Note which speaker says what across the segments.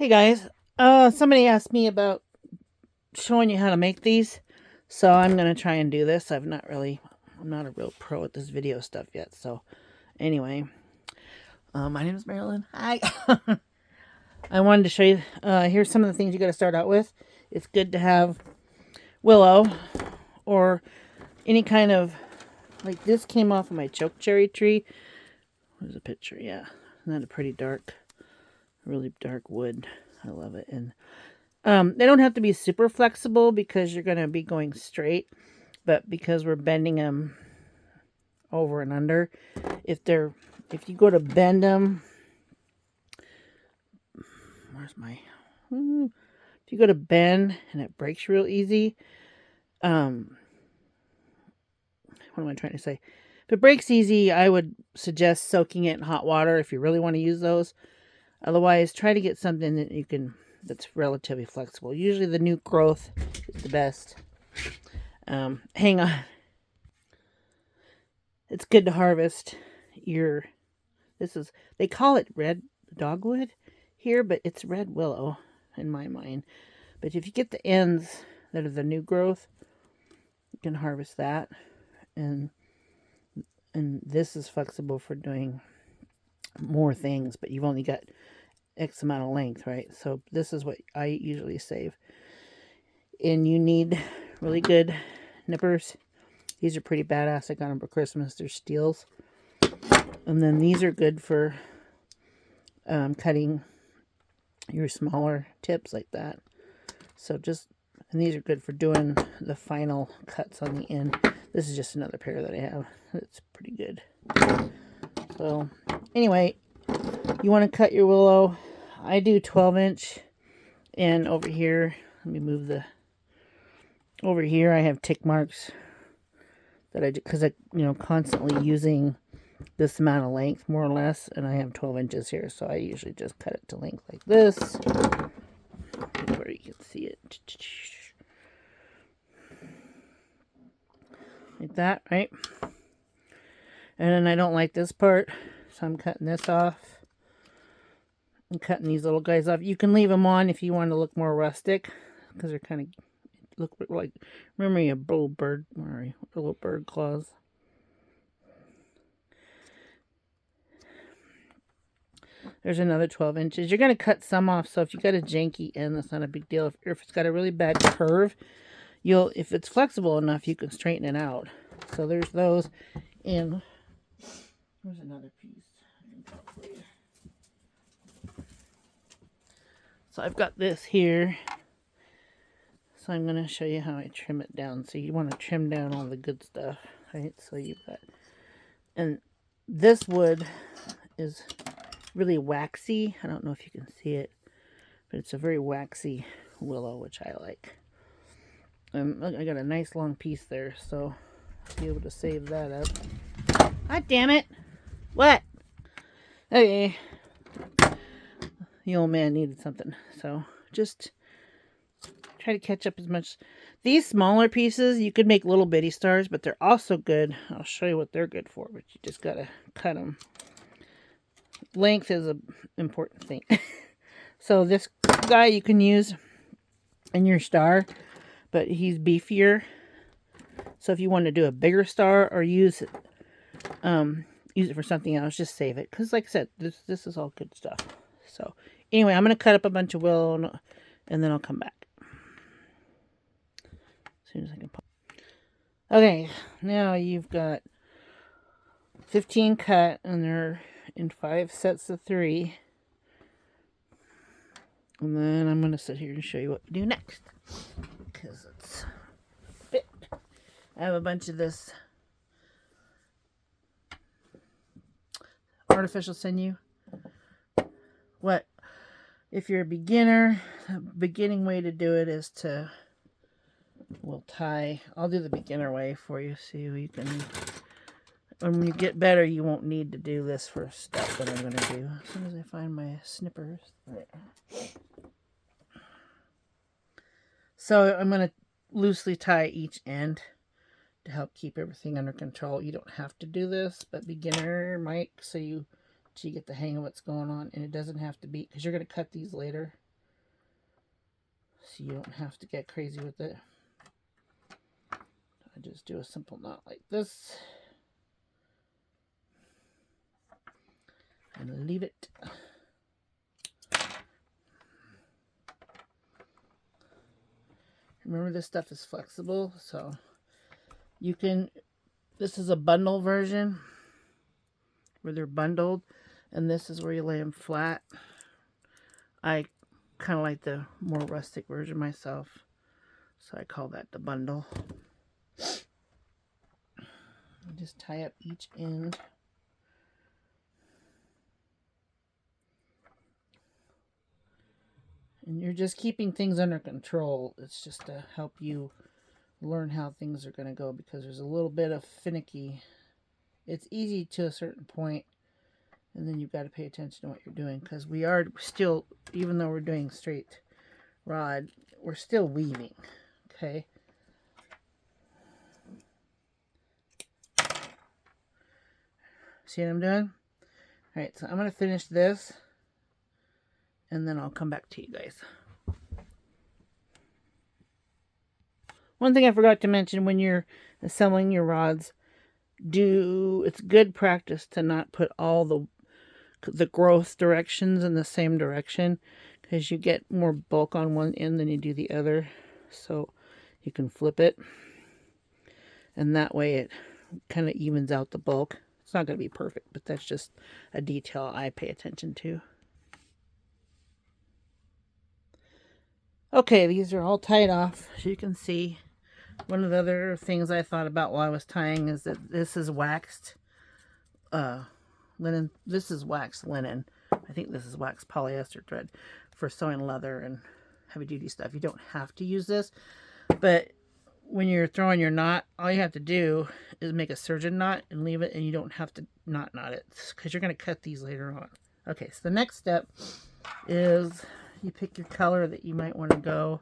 Speaker 1: Hey guys, somebody asked me about showing you how to make these, so I'm gonna try and do this. I'm not a real pro at this video stuff yet. So anyway, my name is Marilyn. Hi. I wanted to show you. Here's some of the things you got to start out with. It's good to have willow or any kind of, like this came off of my choke cherry tree. There's a picture. Yeah, isn't that a pretty dark, really dark wood? I love it. And they don't have to be super flexible because you're going to be going straight, but because we're bending them over and under, if you go to bend them, if you go to bend and it breaks real easy, what am I trying to say? If it breaks easy, I would suggest soaking it in hot water if you really want to use those. Otherwise, try to get something that's relatively flexible. Usually the new growth is the best. Hang on. It's good to harvest they call it red dogwood here, but it's red willow in my mind. But if you get the ends that are the new growth, you can harvest that. And this is flexible for doing more things, but you've only got X amount of length, right? So this is what I usually save. And you need really good nippers. These are pretty badass. I got them for Christmas. They're steels. And then these are good for cutting your smaller tips like that. And these are good for doing the final cuts on the end. This is just another pair that I have. It's pretty good. So anyway, you want to cut your willow. I do 12-inch. And over here, let me move over here I have tick marks that because I constantly using this amount of length more or less, and I have 12 inches here, so I usually just cut it to length like this where you can see it like that, right? And then I don't like this part, so I'm cutting this off. I'm cutting these little guys off. You can leave them on if you want to look more rustic, because they're kind of look like, remember a little bird, or little bird claws. There's another 12 inches. You're going to cut some off, so if you got a janky end, that's not a big deal. If it's got a really bad curve, if it's flexible enough, you can straighten it out. So there's those. And there's another piece. So I've got this here. So I'm going to show you how I trim it down. So you want to trim down all the good stuff, right? So you've got, and this wood is really waxy. I don't know if you can see it, but it's a very waxy willow, which I like. I got a nice long piece there, so I'll be able to save that up. God damn it! What? Okay. The old man needed something, so just try to catch up as much. These smaller pieces, you could make little bitty stars, but they're also good. I'll show you what they're good for, but you just gotta cut them. Length is an important thing. So this guy you can use in your star, but he's beefier. So if you want to do a bigger star or use it for something else, just save it. Because like I said, this is all good stuff. So anyway, I'm going to cut up a bunch of willow and then I'll come back. As soon as I can pop. Okay, now you've got 15 cut and they're in 5 sets of 3. And then I'm going to sit here and show you what to do next. Because it's fit. I have a bunch of this artificial sinew. What? If you're a beginner, the beginning way to do it is to, tie. I'll do the beginner way for you so you can, when you get better, you won't need to do this first step that I'm going to do. As soon as I find my snippers. Right. So I'm going to loosely tie each end to help keep everything under control. You don't have to do this, but beginner might, so you get the hang of what's going on. And it doesn't have to be, because you're going to cut these later. so you don't have to get crazy with it. I just do a simple knot like this and leave it. Remember, this stuff is flexible, so you can, this is a bundle version where they're bundled, and this is where you lay them flat. I kind of like the more rustic version myself, so I call that the bundle. Just tie up each end. And you're just keeping things under control. It's just to help you learn how things are going to go, because there's a little bit of finicky. It's easy to a certain point, and then you've got to pay attention to what you're doing, because we are still, even though we're doing straight rod, we're still weaving. Okay. See what I'm doing? Alright, so I'm going to finish this, and then I'll come back to you guys. One thing I forgot to mention when you're assembling your rods, it's good practice to not put all the growth directions in the same direction, because you get more bulk on one end than you do the other. So you can flip it, and that way it kind of evens out the bulk. It's not going to be perfect, but that's just a detail I pay attention to. Okay, these are all tied off, as you can see. One of the other things I thought about while I was tying is that this is waxed linen. This is waxed linen. I think this is waxed polyester thread for sewing leather and heavy duty stuff. You don't have to use this, but when you're throwing your knot, all you have to do is make a surgeon knot and leave it, and you don't have to knot it, because you're going to cut these later on. Okay, so the next step is you pick your color that you might want to go.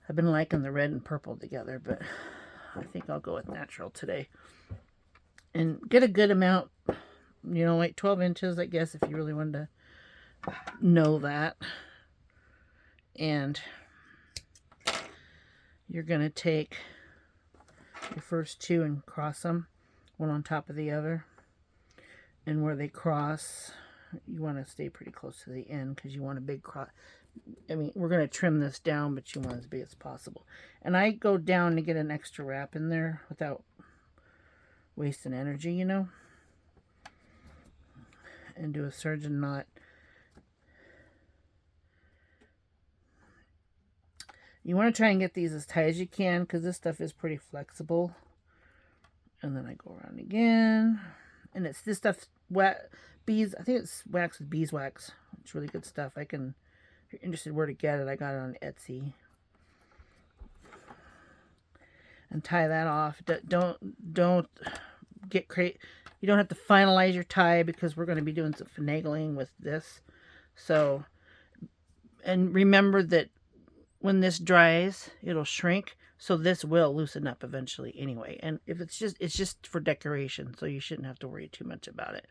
Speaker 1: I've been liking the red and purple together, but I think I'll go with natural today. And get a good amount, you know, like 12 inches, I guess, if you really wanted to know that. And you're going to take your first two and cross them, one on top of the other. And where they cross, you want to stay pretty close to the end, because you want a big cross. I mean, we're going to trim this down, but you want it as big as possible. And I go down to get an extra wrap in there without wasting energy, you know. And do a surgeon knot. You want to try and get these as tight as you can, because this stuff is pretty flexible. And then I go around again. And it's this stuff, bees, I think it's wax with beeswax. It's really good stuff. If you're interested where to get it, I got it on Etsy. And tie that off. Don't get crazy. You don't have to finalize your tie, because we're going to be doing some finagling with this. So, and remember that when this dries, it'll shrink. So this will loosen up eventually anyway. And if it's just for decoration, so you shouldn't have to worry too much about it.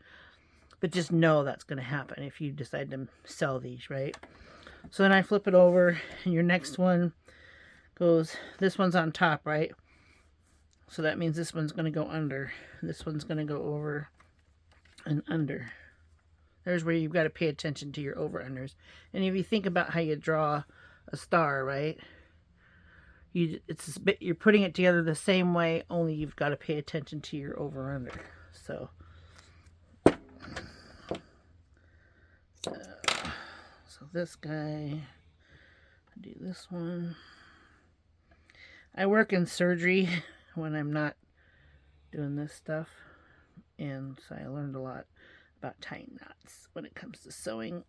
Speaker 1: But just know that's going to happen if you decide to sell these, right? So then I flip it over, and your next one goes, this one's on top, right? So that means this one's going to go under. This one's going to go over and under. There's where you've got to pay attention to your over-unders. And if you think about how you draw a star, right? You're putting it together the same way, only you've got to pay attention to your over-under. So this guy, I do this one. I work in surgery when I'm not doing this stuff, and so I learned a lot about tying knots when it comes to sewing,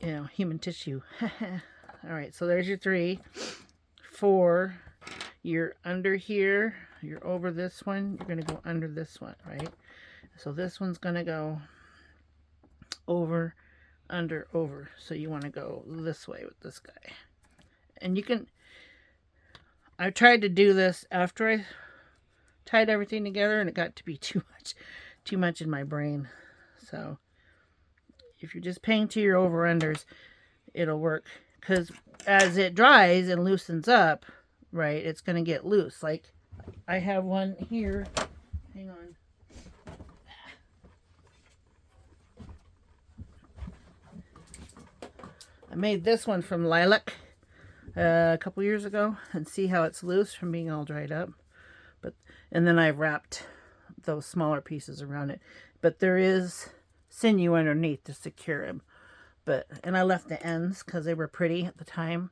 Speaker 1: you know, human tissue. All right, so there's your 3. 4, you're under here, you're over this one, you're going to go under this one, right? So this one's going to go over, under, over. So you want to go this way with this guy. And you can, I tried to do this after I tied everything together, and it got to be too much in my brain. So if you're just paying to your over-unders, it'll work because as it dries and loosens up, right, it's going to get loose. Like I have one here. Hang on. I made this one from lilac a couple years ago, and see how it's loose from being all dried up. And then I wrapped those smaller pieces around it. But there is sinew underneath to secure them. And I left the ends because they were pretty at the time.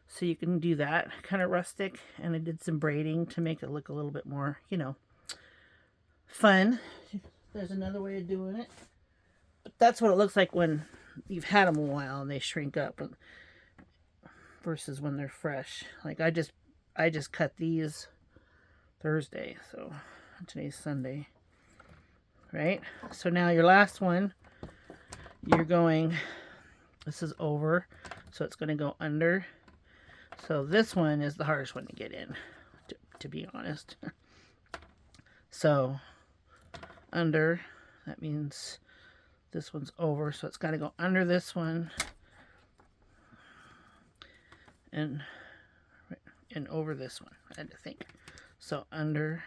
Speaker 1: So you can do that, kind of rustic. And I did some braiding to make it look a little bit more, you know, fun. There's another way of doing it. But that's what it looks like when you've had them a while and they shrink up versus when they're fresh. Like I just cut these Thursday, so today's Sunday, right? So now your last one, you're going, this is over, so it's going to go under. So this one is the hardest one to get in, to be honest. So under, that means this one's over, so it's got to go under this one and over this one. I had to think. So under,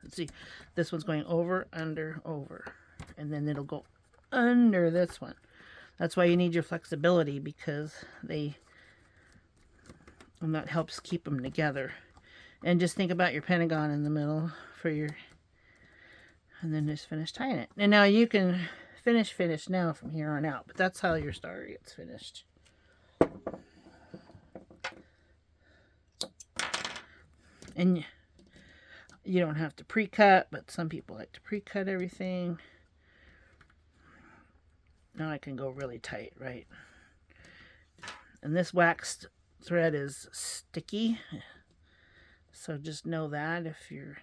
Speaker 1: let's see, this one's going over, under, over, and then it'll go under this one. That's why you need your flexibility, because and that helps keep them together. And just think about your pentagon in the middle for your, and then just finish tying it. And now you can finish now from here on out, but that's how your star gets finished. And you don't have to pre-cut, but some people like to pre-cut everything. Now I can go really tight, right? And this waxed thread is sticky, so just know that if you're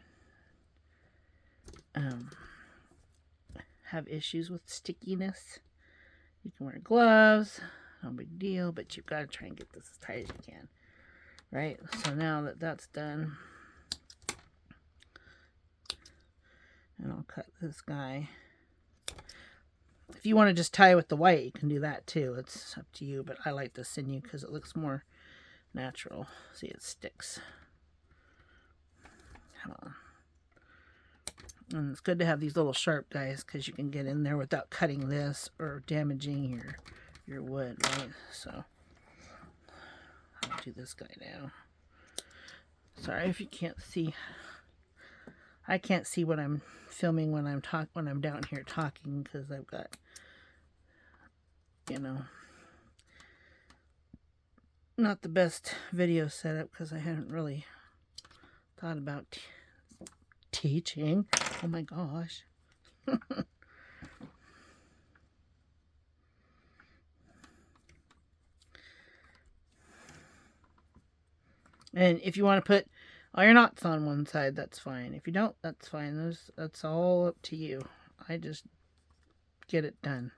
Speaker 1: have issues with stickiness, you can wear gloves, no big deal, but you've got to try and get this as tight as you can, right? So now that that's done, and I'll cut this guy. If you want to just tie with the white, you can do that too. It's up to you, but I like the sinew because it looks more natural. See, it sticks. Come on. And it's good to have these little sharp guys because you can get in there without cutting this or damaging your wood, right? So I'll do this guy now. Sorry if you can't see. I can't see what I'm filming when I'm down here talking, because I've got, you know, not the best video setup because I haven't really thought about teaching. Oh my gosh. And if you want to put all your knots on one side, that's fine. If you don't, that's fine. That's all up to you. I just get it done.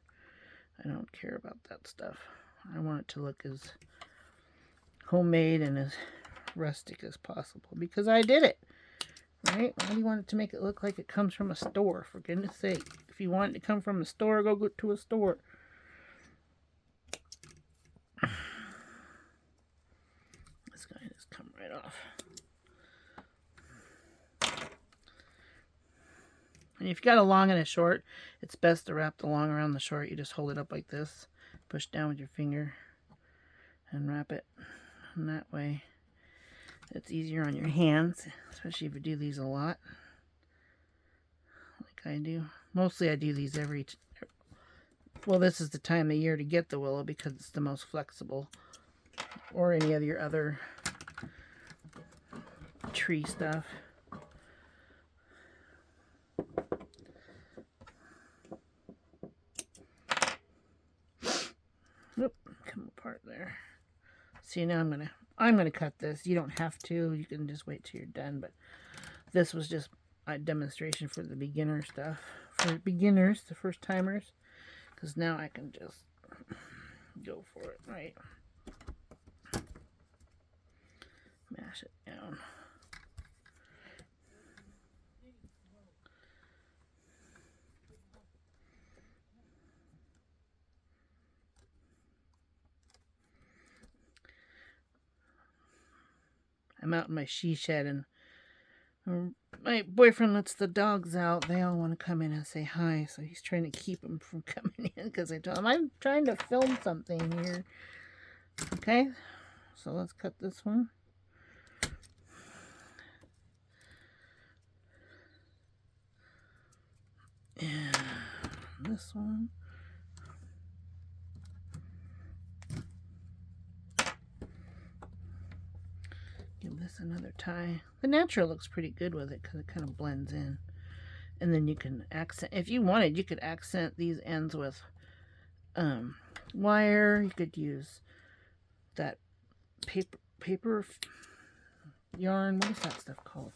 Speaker 1: I don't care about that stuff. I want it to look as homemade and as rustic as possible, because I did it. Right? Why do you want it to make it look like it comes from a store, for goodness sake? If you want it to come from a store, go to a store. This guy just come right off. And if you got a long and a short, it's best to wrap the long around the short. You just hold it up like this, push down with your finger, and wrap it. And that way, it's easier on your hands, especially if you do these a lot, like I do. Mostly I do these well, this is the time of year to get the willow because it's the most flexible, or any of your other tree stuff. Oop, come apart there. See, now I'm gonna cut this. You don't have to. You can just wait till you're done. But this was just a demonstration for the beginner stuff. For beginners, the first timers. Because now I can just go for it, right? Mash it down. I'm out in my she shed, and my boyfriend lets the dogs out. They all want to come in and say hi, so he's trying to keep them from coming in because I told him I'm trying to film something here. Okay, so let's cut this one. And this one. Give this another tie. The natural looks pretty good with it because it kind of blends in. And then you can accent, if you wanted, you could accent these ends with wire. You could use that paper yarn. What is that stuff called?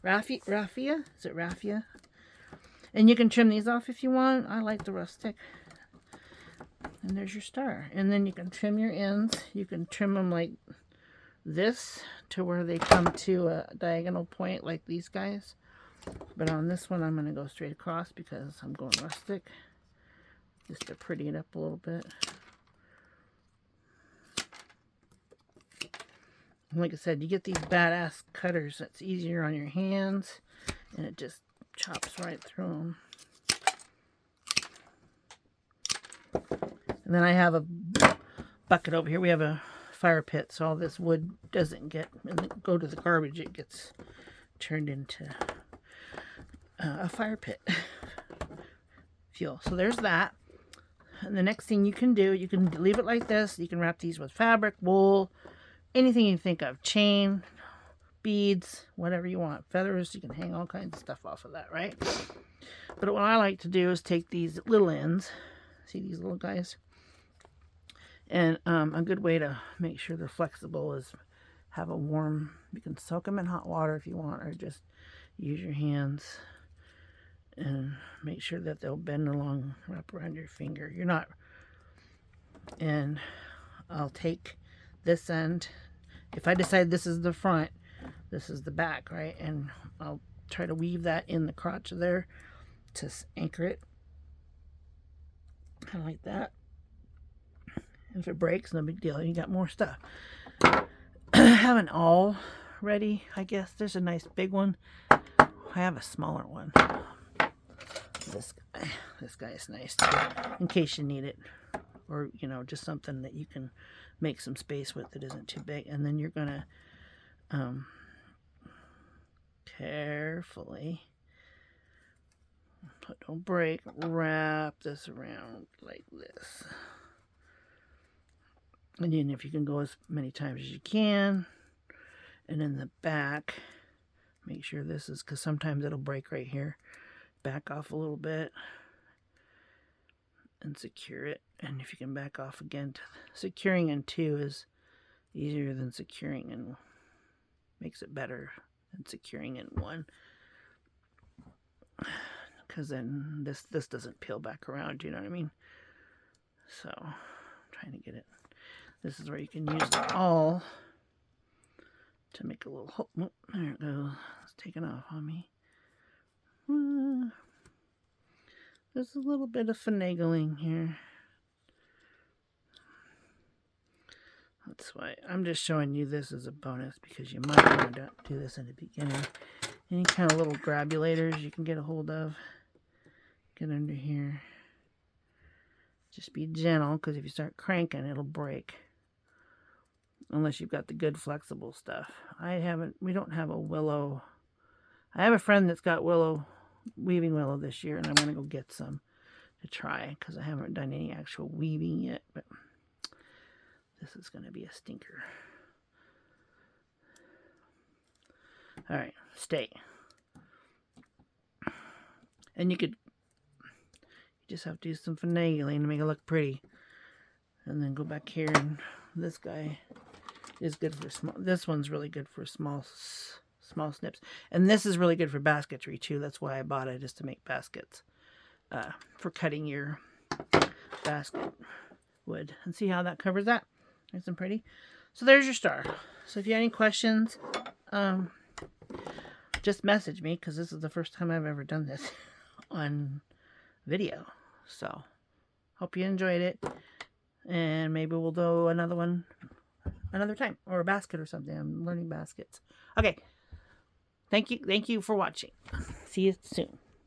Speaker 1: Raffia? Is it raffia? And you can trim these off if you want. I like the rustic. And there's your star. And then you can trim your ends. You can trim them like this to where they come to a diagonal point like these guys. But on this one, I'm going to go straight across because I'm going rustic. Just to pretty it up a little bit. And like I said, you get these badass cutters. That's easier on your hands. And it just chops right through them. And then I have a bucket over here. We have a fire pit, so all this wood doesn't go to the garbage. It gets turned into a fire pit fuel. So there's that. And the next thing you can do, you can leave it like this. You can wrap these with fabric, wool, anything you think of. Chain, beads, whatever you want. Feathers, you can hang all kinds of stuff off of that, right? But what I like to do is take these little ends. See these little guys? And a good way to make sure they're flexible is have a warm, you can soak them in hot water if you want, or just use your hands and make sure that they'll bend along, wrap around your finger. You're not, and I'll take this end. If I decide this is the front, this is the back, right? And I'll try to weave that in the crotch there to anchor it. Kind of like that. If it breaks, no big deal. You got more stuff. Have an awl ready, I guess. There's a nice big one. I have a smaller one. This guy is nice too, in case you need it. Or, you know, just something that you can make some space with that isn't too big. And then you're going to carefully, but don't break, wrap this around like this. And then if you can go as many times as you can. And in the back, make sure this is, because sometimes it'll break right here. Back off a little bit. And secure it. And if you can back off again, securing in two is easier than securing in, makes it better than securing in one. Because then this doesn't peel back around, you know what I mean? So, I'm trying to get it. This is where you can use the awl to make a little hole. Oh, there it goes. It's taking off on me. There's a little bit of finagling here. That's why I'm just showing you this as a bonus, because you might want to do this in the beginning. Any kind of little grabulators you can get a hold of. Get under here. Just be gentle, because if you start cranking, it'll break. Unless you've got the good flexible stuff. We don't have a Willow. I have a friend that's got Willow, weaving Willow this year, and I'm going to go get some to try, because I haven't done any actual weaving yet, but this is going to be a stinker. Alright, stay. And you just have to do some finagling to make it look pretty. And then go back here, and this guy is good for small. This one's really good for small snips. And this is really good for basketry too. That's why I bought it, just to make baskets. For cutting your basket wood. And see how that covers that? Nice and pretty. So there's your star. So if you have any questions, just message me, because this is the first time I've ever done this on video. So hope you enjoyed it. And maybe we'll do another one another time, or a basket or something. I'm learning baskets. Okay. Thank you for watching. See you soon.